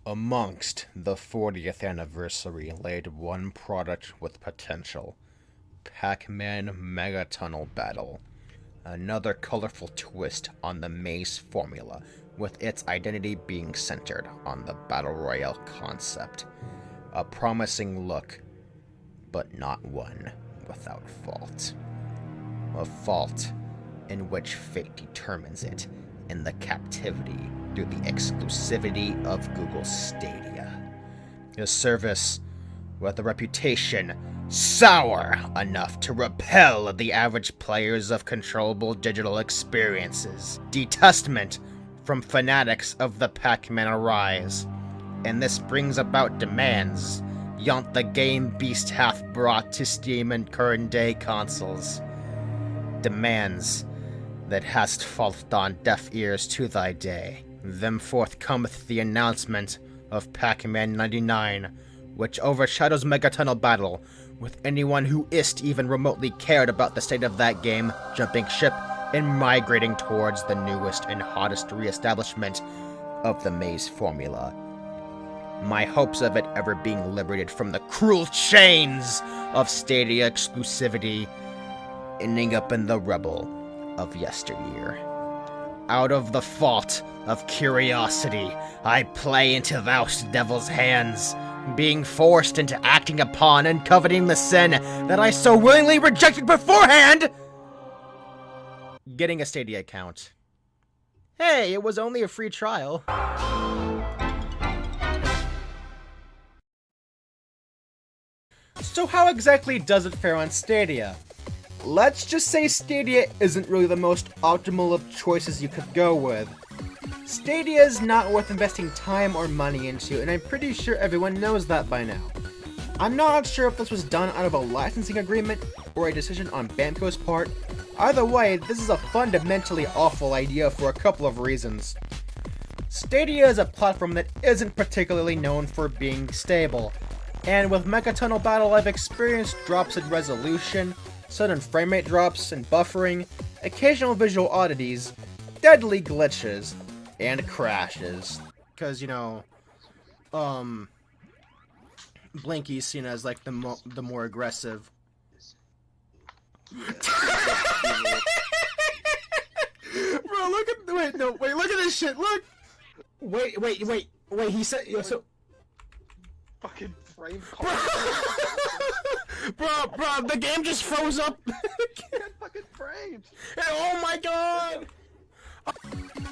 Amongst the 40th anniversary laid one product with potential. Pac-Man Mega Tunnel Battle. Another colorful twist on the maze formula, with its identity being centered on the Battle Royale concept. A promising look, but not one without fault. A fault in which fate determines it in the captivity through the exclusivity of Google Stadia. A service with a reputation sour enough to repel the average players of controllable digital experiences. Detestment from fanatics of the Pac-Man arise, and this brings about demands yont the game beast hath brought to Steam and current-day consoles. Demands that hast falleth on deaf ears to thy day. Them forth cometh the announcement of Pac-Man 99, which overshadows Mega Tunnel Battle, with anyone who ist even remotely cared about the state of that game jumping ship and migrating towards the newest and hottest re-establishment of the maze formula. My hopes of it ever being liberated from the cruel chains of Stadia exclusivity ending up in the rubble of yesteryear. Out of the fault of curiosity, I play into thou devil's hands, being forced into acting upon and coveting the sin that I so willingly rejected beforehand! Getting a Stadia account. Hey, it was only a free trial. So how exactly does it fare on Stadia? Let's just say Stadia isn't really the most optimal of choices you could go with. Stadia is not worth investing time or money into, and I'm pretty sure everyone knows that by now. I'm not sure if this was done out of a licensing agreement or a decision on Bamco's part. Either way, this is a fundamentally awful idea for a couple of reasons. Stadia is a platform that isn't particularly known for being stable, and with Mega Tunnel Battle I've experienced drops in resolution, sudden framerate drops and buffering, occasional visual oddities, deadly glitches, and crashes. Cause, you know, Blinky's seen as like the more aggressive. Bro, look at look at this shit. Look. Wait. He said so. Fucking frame. Bro, the game just froze up. Get fucking framed. Oh my god.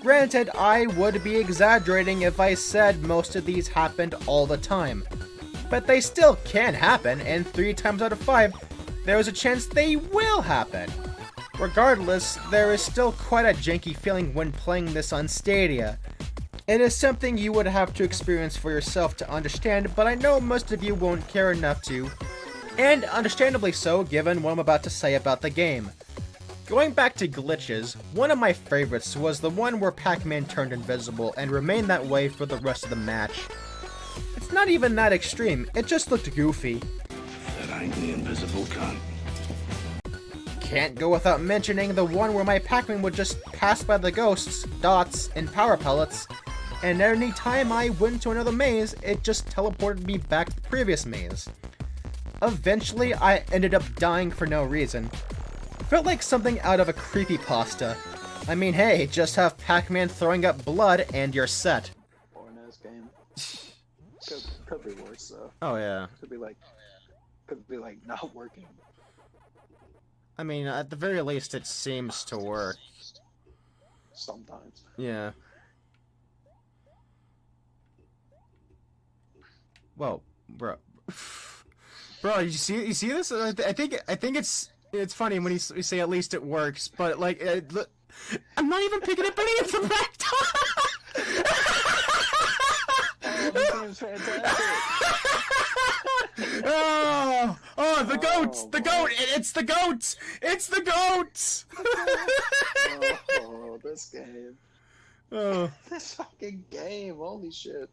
Granted, I would be exaggerating if I said most of these happened all the time, but they still can happen, and 3 times out of 5, there is a chance they will happen. Regardless, there is still quite a janky feeling when playing this on Stadia. It is something you would have to experience for yourself to understand, but I know most of you won't care enough to, and understandably so given what I'm about to say about the game. Going back to glitches, one of my favorites was the one where Pac-Man turned invisible and remained that way for the rest of the match. It's not even that extreme, it just looked goofy. That ain't the invisible cunt. Can't go without mentioning the one where my Pac-Man would just pass by the ghosts, dots, and power pellets, and any time I went to another maze, it just teleported me back to the previous maze. Eventually, I ended up dying for no reason. Felt like something out of a creepypasta. I mean, hey, just have Pac-Man throwing up blood and you're set. Boring ass game. Could be worse though. Oh yeah. Could be like not working. I mean, at the very least, it seems to work. Sometimes. Yeah. Whoa, bro. Bro, you see this? I think it's funny when you say at least it works, but like, I'm not even picking up any of the back time. Oh, this game's fantastic. Oh, the goats! The goat! It's the goats! It's the goats! Oh, this game. Oh, This fucking game. Holy shit.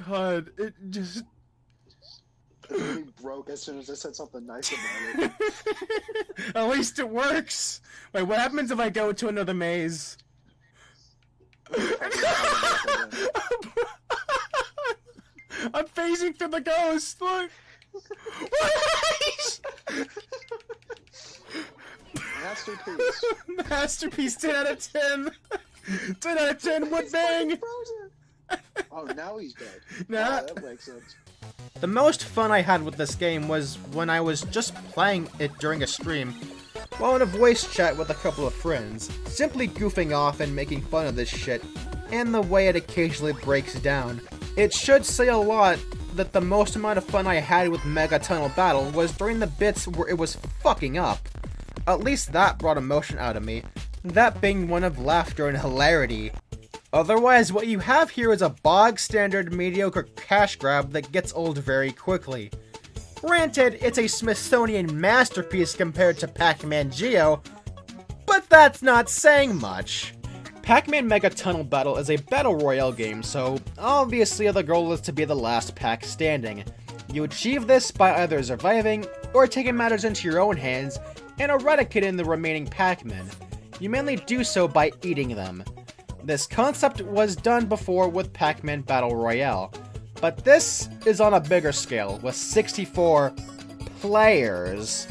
God, it just... It really broke as soon as I said something nice about it. At least it works! Wait, what happens if I go to another maze? I'm phasing through the ghost. Look. Masterpiece. Masterpiece. 10 out of 10. 10 out of 10. Would bang. Oh, now he's dead. Nah. Oh, that makes sense. The most fun I had with this game was when I was just playing it during a stream, while in a voice chat with a couple of friends, simply goofing off and making fun of this shit, and the way it occasionally breaks down. It should say a lot that the most amount of fun I had with Mega Tunnel Battle was during the bits where it was fucking up. At least that brought emotion out of me, that being one of laughter and hilarity. Otherwise, what you have here is a bog-standard mediocre cash grab that gets old very quickly. Granted, it's a Smithsonian masterpiece compared to Pac-Man Geo, but that's not saying much. Pac-Man Mega Tunnel Battle is a battle royale game, so obviously the goal is to be the last Pac standing. You achieve this by either surviving, or taking matters into your own hands and eradicating the remaining Pac-Men. You mainly do so by eating them. This concept was done before with Pac-Man Battle Royale, but this is on a bigger scale, with 64 players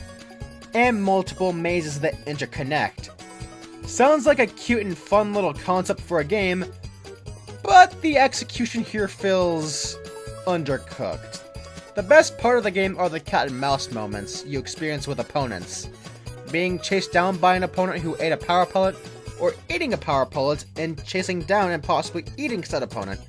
and multiple mazes that interconnect. Sounds like a cute and fun little concept for a game, but the execution here feels undercooked. The best part of the game are the cat and mouse moments you experience with opponents. Being chased down by an opponent who ate a power pellet, or eating a power pellet and chasing down and possibly eating said opponent.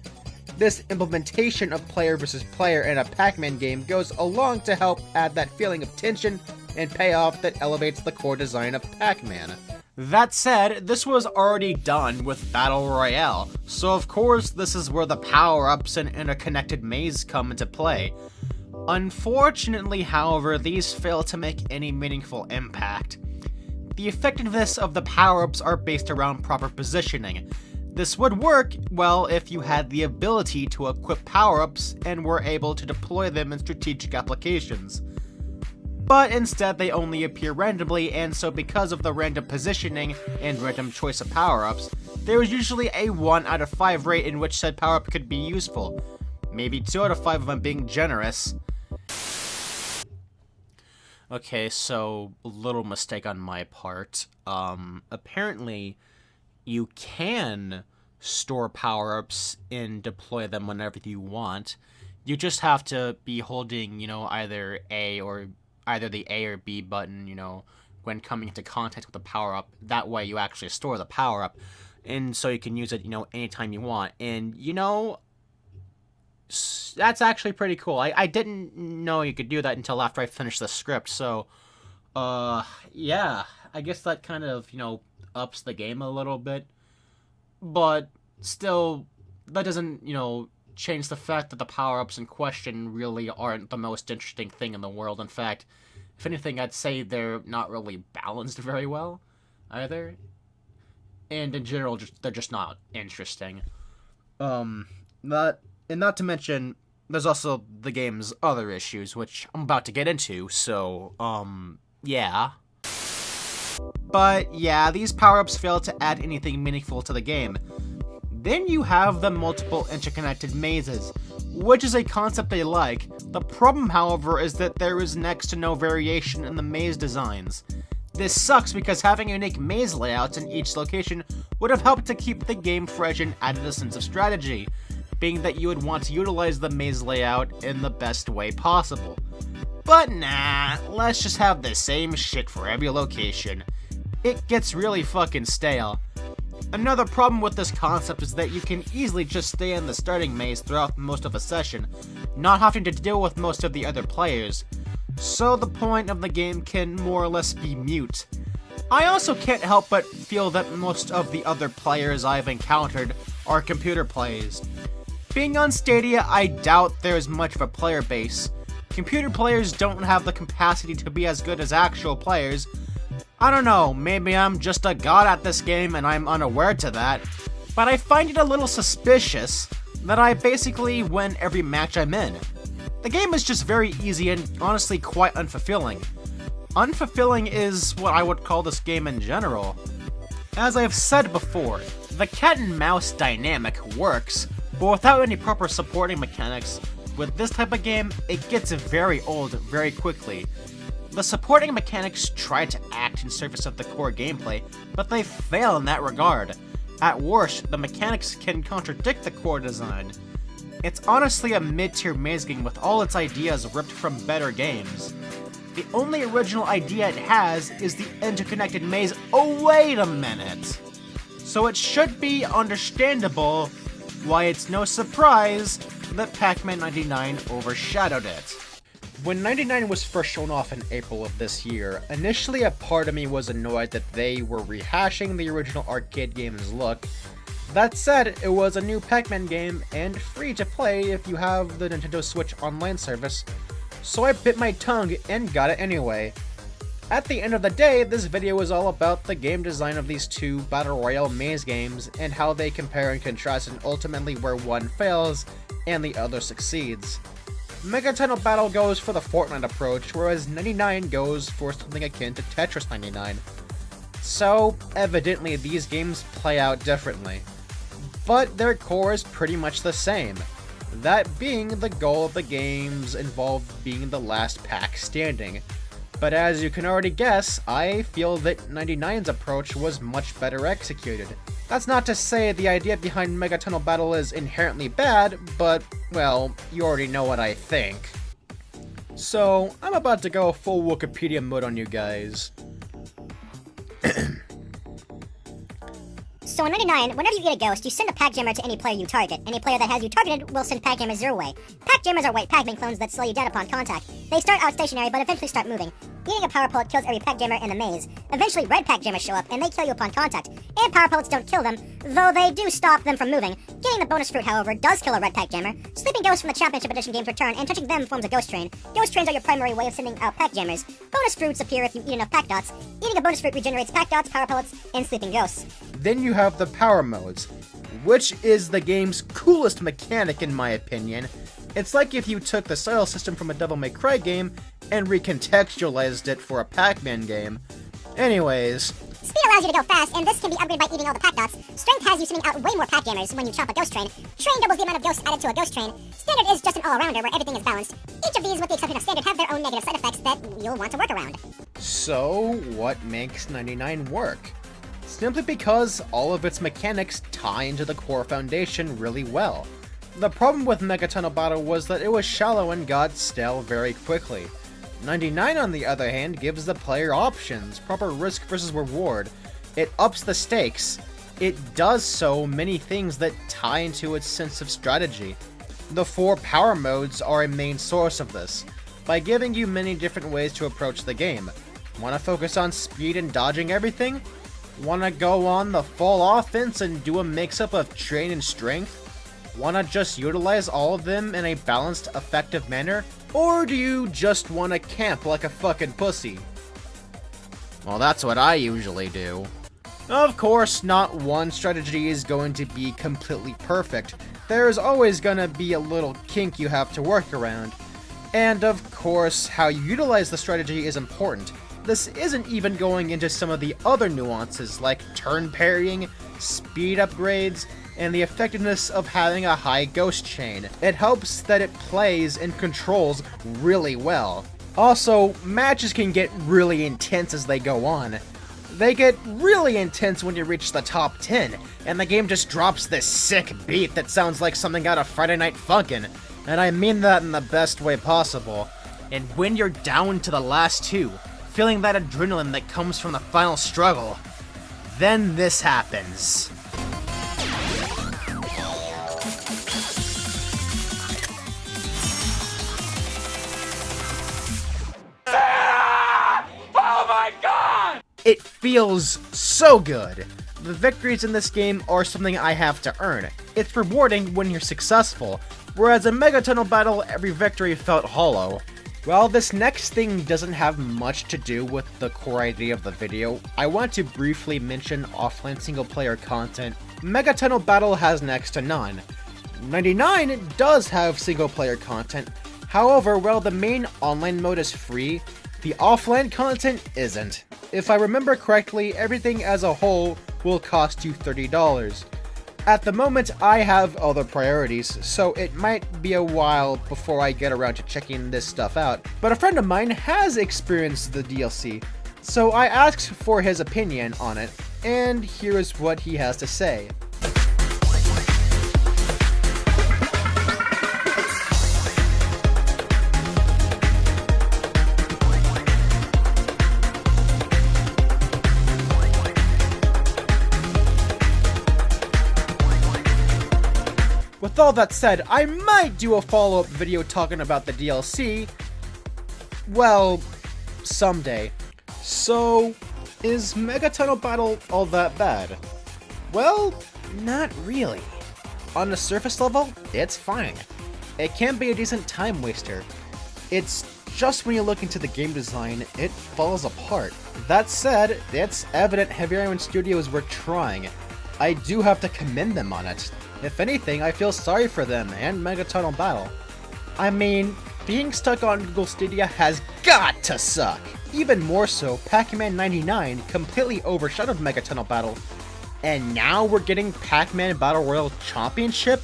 This implementation of player versus player in a Pac-Man game goes along to help add that feeling of tension and payoff that elevates the core design of Pac-Man. That said, this was already done with Battle Royale, so of course this is where the power-ups and interconnected maze come into play. Unfortunately, however, these fail to make any meaningful impact. The effectiveness of the power-ups are based around proper positioning. This would work, well, if you had the ability to equip power-ups and were able to deploy them in strategic applications. But instead they only appear randomly, and so because of the random positioning and random choice of power-ups, there is usually a 1 out of 5 rate in which said power-up could be useful. Maybe 2 out of 5 if I'm being generous. Okay, so a little mistake on my part. Apparently you can store power-ups and deploy them whenever you want. You just have to be holding, either the A or B button, when coming into contact with a power-up. That way you actually store the power-up, and so you can use it, anytime you want. And, that's actually pretty cool. I didn't know you could do that until after I finished the script, so, yeah. I guess that kind of, ups the game a little bit. But, still, that doesn't, change the fact that the power-ups in question really aren't the most interesting thing in the world. In fact, if anything, I'd say they're not really balanced very well, either. And in general, they're just not interesting. Not to mention, there's also the game's other issues, which I'm about to get into, so, yeah. But, yeah, these power-ups fail to add anything meaningful to the game. Then you have the multiple interconnected mazes, which is a concept I like. The problem, however, is that there is next to no variation in the maze designs. This sucks because having unique maze layouts in each location would have helped to keep the game fresh and added a sense of strategy, being that you would want to utilize the maze layout in the best way possible. But nah, let's just have the same shit for every location. It gets really fucking stale. Another problem with this concept is that you can easily just stay in the starting maze throughout most of a session, not having to deal with most of the other players. So the point of the game can more or less be mute. I also can't help but feel that most of the other players I've encountered are computer players. Being on Stadia, I doubt there's much of a player base. Computer players don't have the capacity to be as good as actual players. I don't know, maybe I'm just a god at this game and I'm unaware to that, but I find it a little suspicious that I basically win every match I'm in. The game is just very easy and honestly quite unfulfilling. Unfulfilling is what I would call this game in general. As I've said before, the cat and mouse dynamic works, but without any proper supporting mechanics, with this type of game, it gets very old very quickly. The supporting mechanics try to act in service of the core gameplay, but they fail in that regard. At worst, the mechanics can contradict the core design. It's honestly a mid-tier maze game with all its ideas ripped from better games. The only original idea it has is the interconnected maze. Oh, wait a minute! So it should be understandable why it's no surprise that Pac-Man 99 overshadowed it. When 99 was first shown off in April of this year, initially a part of me was annoyed that they were rehashing the original arcade game's look. That said, it was a new Pac-Man game and free to play if you have the Nintendo Switch Online service, so I bit my tongue and got it anyway. At the end of the day, this video is all about the game design of these two Battle Royale maze games and how they compare and contrast, and ultimately where one fails and the other succeeds. Mega Tunnel Battle goes for the Fortnite approach, whereas 99 goes for something akin to Tetris 99. So, evidently these games play out differently. But their core is pretty much the same. That being, the goal of the games involved being the last pack standing. But as you can already guess, I feel that 99's approach was much better executed. That's not to say the idea behind Mega Tunnel Battle is inherently bad, but, well, you already know what I think. So, I'm about to go full Wikipedia mode on you guys. So in 99, whenever you get a ghost, you send a pack jammer to any player you target. Any player that has you targeted will send pack jammers your way. Pack jammers are white Pac-Man clones that slow you down upon contact. They start out stationary, but eventually start moving. Eating a power pellet kills every pack jammer in the maze. Eventually red pack jammers show up, and they kill you upon contact. And power pellets don't kill them, though they do stop them from moving. Getting the bonus fruit, however, does kill a red pack jammer. Sleeping ghosts from the Championship Edition games return, and touching them forms a ghost train. Ghost trains are your primary way of sending out pack jammers. Bonus fruits appear if you eat enough pack dots. Eating a bonus fruit regenerates pack dots, power pellets, and sleeping ghosts. Then you have the power modes, which is the game's coolest mechanic in my opinion. It's like if you took the style system from a Devil May Cry game and recontextualized it for a Pac-Man game. Anyways. Speed allows you to go fast, and this can be upgraded by eating all the pack dots. Strength has you sending out way more pack jammers when you chop a ghost train. Train doubles the amount of ghosts added to a ghost train. Standard is just an all-arounder where everything is balanced. Each of these, with the exception of standard, have their own negative side effects that you'll want to work around. So, what makes 99 work? Simply because all of its mechanics tie into the core foundation really well. The problem with Mega Tunnel Battle was that it was shallow and got stale very quickly. 99, on the other hand, gives the player options, proper risk versus reward. It ups the stakes. It does so many things that tie into its sense of strategy. The 4 power modes are a main source of this, by giving you many different ways to approach the game. Want to focus on speed and dodging everything? Want to go on the full offense and do a mix-up of train and strength? Want to just utilize all of them in a balanced, effective manner? Or do you just want to camp like a fucking pussy? Well, that's what I usually do. Of course, not one strategy is going to be completely perfect. There's always gonna be a little kink you have to work around. And of course, how you utilize the strategy is important. This isn't even going into some of the other nuances like turn parrying, speed upgrades, and the effectiveness of having a high ghost chain. It helps that it plays and controls really well. Also, matches can get really intense as they go on. They get really intense when you reach the top 10, and the game just drops this sick beat that sounds like something out of Friday Night Funkin', and I mean that in the best way possible. And when you're down to the last 2, feeling that adrenaline that comes from the final struggle, then this happens. It feels so good. The victories in this game are something I have to earn. It's rewarding when you're successful, whereas in Mega Tunnel Battle, every victory felt hollow. While this next thing doesn't have much to do with the core idea of the video, I want to briefly mention offline single-player content. Mega Tunnel Battle has next to none. 99 does have single-player content, however, while the main online mode is free, the offline content isn't. If I remember correctly, everything as a whole will cost you $30. At the moment, I have other priorities, so it might be a while before I get around to checking this stuff out. But a friend of mine has experienced the DLC, so I asked for his opinion on it, and here is what he has to say. With all that said, I might do a follow-up video talking about the DLC, well, someday. So, is Mega Tunnel Battle all that bad? Well, not really. On the surface level, it's fine. It can be a decent time waster. It's just when you look into the game design, it falls apart. That said, it's evident Heavy Iron Studios were trying. I do have to commend them on it. If anything, I feel sorry for them and Mega Tunnel Battle. I mean, being stuck on Google Stadia has got to suck! Even more so, Pac-Man 99 completely overshadowed Mega Tunnel Battle. And now we're getting Pac-Man Battle Royale Championship?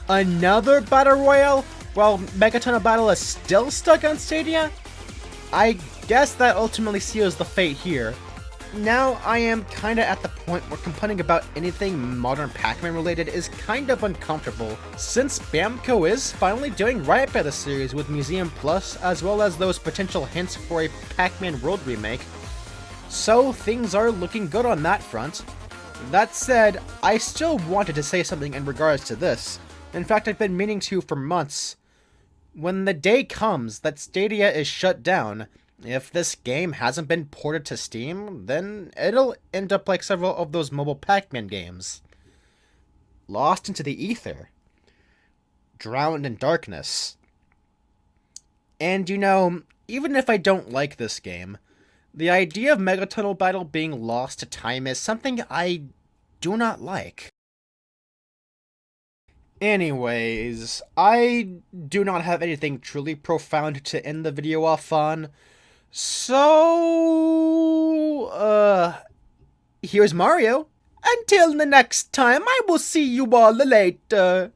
Another Battle Royale? While Mega Tunnel Battle is still stuck on Stadia? I guess that ultimately seals the fate here. Now I am kinda at the point where complaining about anything modern Pac-Man related is kind of uncomfortable, since Bamco is finally doing right by the series with Museum Plus, as well as those potential hints for a Pac-Man World remake. So things are looking good on that front. That said, I still wanted to say something in regards to this. In fact, I've been meaning to for months. When the day comes that Stadia is shut down, if this game hasn't been ported to Steam, then it'll end up like several of those mobile Pac-Man games. Lost into the ether. Drowned in darkness. And you know, even if I don't like this game, the idea of Mega Tunnel Battle being lost to time is something I do not like. Anyways, I do not have anything truly profound to end the video off on. So, here's Mario. Until the next time, I will see you all later.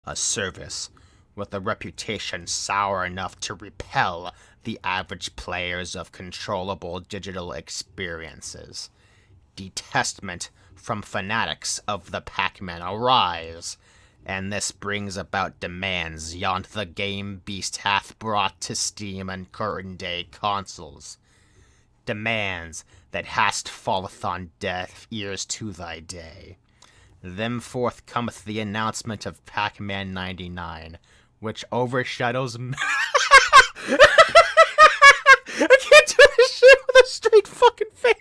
A service with a reputation sour enough to repel the average players of controllable digital experiences. Detestment from fanatics of the Pac-Man arise, and this brings about demands yond the game beast hath brought to Steam and current-day consoles. Demands that hast falleth on deaf ears to thy day. Then forth cometh the announcement of Pac-Man 99, which overshadows I can't do this shit with a straight fucking face!